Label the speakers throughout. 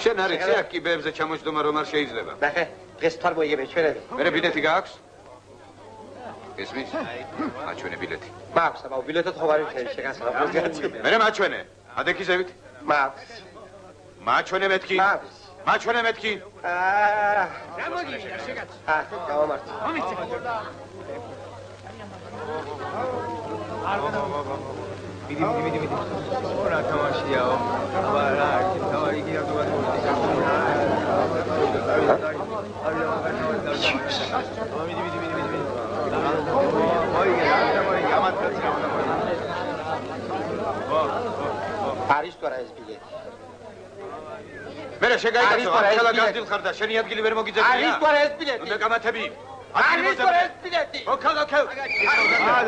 Speaker 1: შენ არ იცი აქ კიბეებზე ჩამოჯდომა რომ არ შეიძლება.
Speaker 2: ნახე, დღეს თვალ მოიგებ ჩვენები.
Speaker 1: მერე ბილეთი გააქვს? ესმის? აჩვენე ბილეთი.
Speaker 2: მაქვს, აბა ბილეთად ხო არ ვიცი შეგასწავლოს გაცი.
Speaker 1: მერე მაჩვენე. ადექიზებით?
Speaker 2: მაქვს.
Speaker 1: მაჩვენე მეთქი.
Speaker 2: მაქვს.
Speaker 1: მაჩვენე მეთქი.
Speaker 2: გამოგიჟე შეგაც. გავამართ.
Speaker 3: მომიცე. მიდი. ორა თამაშიაო. აბა რა, თავი კი რატო
Speaker 2: არის თუ არა ეს ბილეთი?
Speaker 1: მერე შეგაიკეთო, ახლა გავდილ ხარ და შენი ადგილი ვერ მოგიძებია?
Speaker 2: არის თუ არა ეს ბილეთი?
Speaker 1: უნდა გამათები.
Speaker 2: არის თუ არა ეს ბილეთი?
Speaker 1: ოქალოქევ.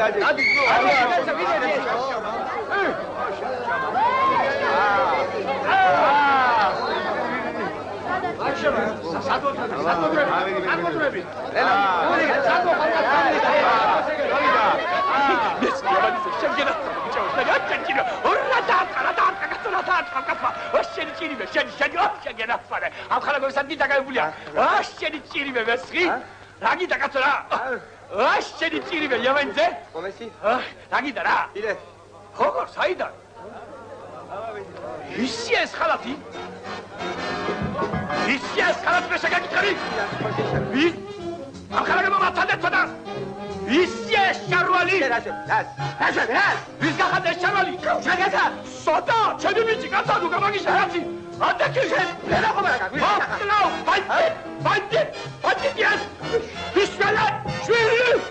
Speaker 2: დადი.
Speaker 4: Bismillah!